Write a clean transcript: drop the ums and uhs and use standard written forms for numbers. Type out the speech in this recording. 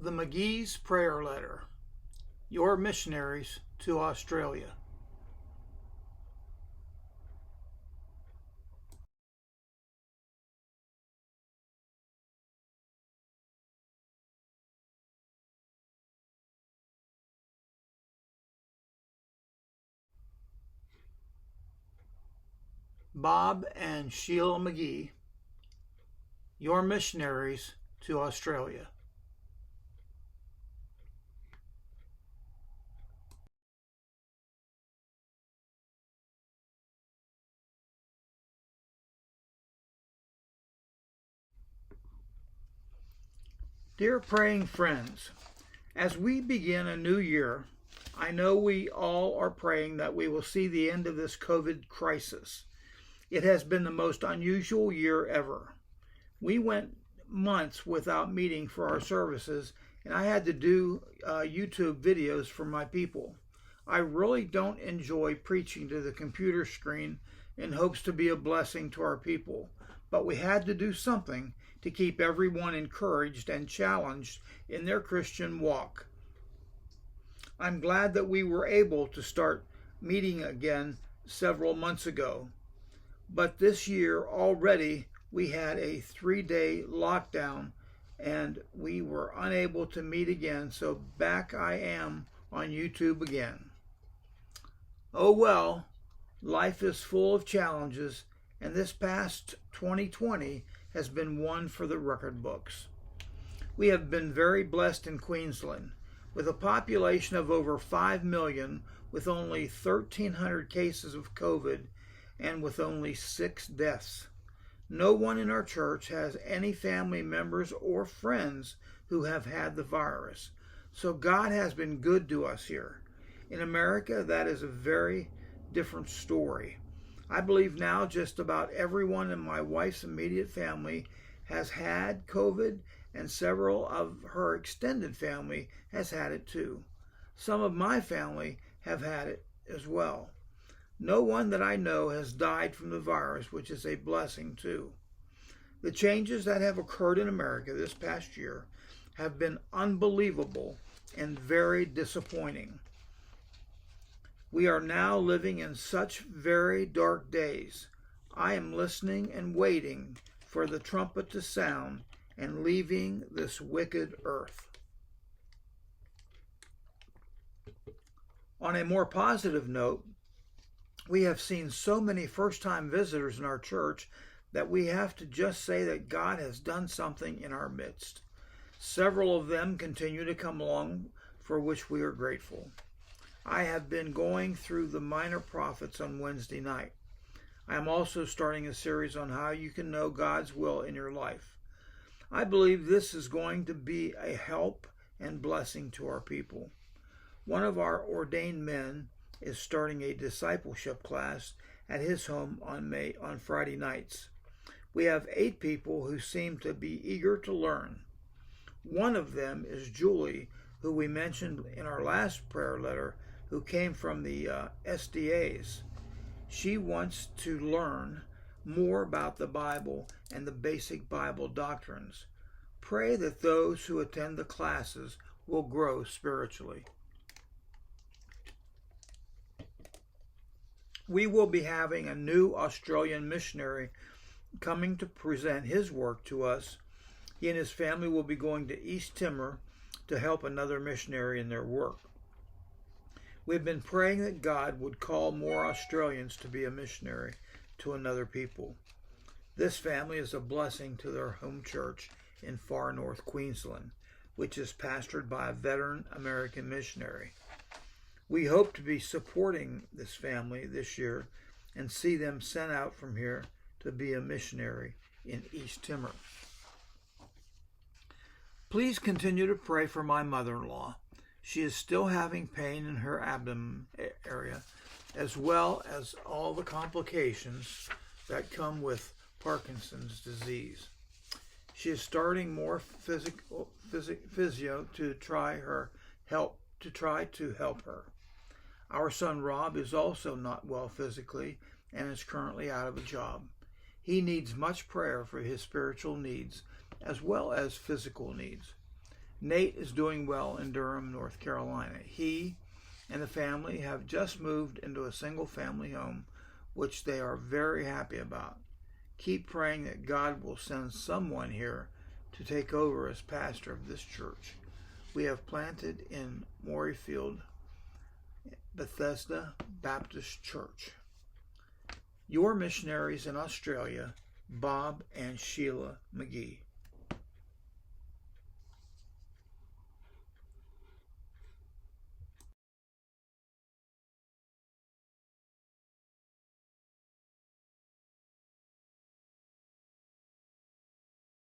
The McGee's Prayer Letter. Your missionaries to Australia. Bob and Sheila McGee, your missionaries to Australia. Dear praying friends, as we begin a new year, I know we all are praying that we will see the end of this COVID crisis. It has been the most unusual year ever. We went months without meeting for our services, and I had to do YouTube videos for my people. I really don't enjoy preaching to the computer screen in hopes to be a blessing to our people, but we had to do something to keep everyone encouraged and challenged in their Christian walk. I'm glad that we were able to start meeting again several months ago. But this year already we had a 3-day lockdown and we were unable to meet again, so back I am on YouTube again. Oh well, life is full of challenges, and this past 2020 has been one for the record books. We have been very blessed in Queensland, with a population of over 5 million, with only 1,300 cases of COVID and with only 6 deaths. No one in our church has any family members or friends who have had the virus. So God has been good to us here. In America, that is a very different story. I believe now just about everyone in my wife's immediate family has had COVID, and several of her extended family has had it too. Some of my family have had it as well. No one that I know has died from the virus, which is a blessing too. The changes that have occurred in America this past year have been unbelievable and very disappointing. We are now living in such very dark days. I am listening and waiting for the trumpet to sound and leaving this wicked earth. On a more positive note, we have seen so many first-time visitors in our church that we have to just say that God has done something in our midst. Several of them continue to come along, for which we are grateful. I have been going through the minor prophets on Wednesday night. I am also starting a series on how you can know God's will in your life. I believe this is going to be a help and blessing to our people. One of our ordained men is starting a discipleship class at his home on Friday nights. We have 8 people who seem to be eager to learn. One of them is Julie, who we mentioned in our last prayer letter, who came from the SDAs. She wants to learn more about the Bible and the basic Bible doctrines. Pray that those who attend the classes will grow spiritually. We will be having a new Australian missionary coming to present his work to us. He and his family will be going to East Timor to help another missionary in their work. We've been praying that God would call more Australians to be a missionary to another people. This family is a blessing to their home church in far north Queensland, which is pastored by a veteran American missionary. We hope to be supporting this family this year and see them sent out from here to be a missionary in East Timor. Please continue to pray for my mother-in-law. She is still having pain in her abdomen area, as well as all the complications that come with Parkinson's disease. She is starting more physio to try to help her. Our son Rob is also not well physically and is currently out of a job. He needs much prayer for his spiritual needs as well as physical needs. Nate is doing well in Durham, North Carolina. He and the family have just moved into a single-family home, which they are very happy about. Keep praying that God will send someone here to take over as pastor of this church. We have planted in Morayfield, Bethesda Baptist Church. Your missionaries in Australia, Bob and Sheila McGee.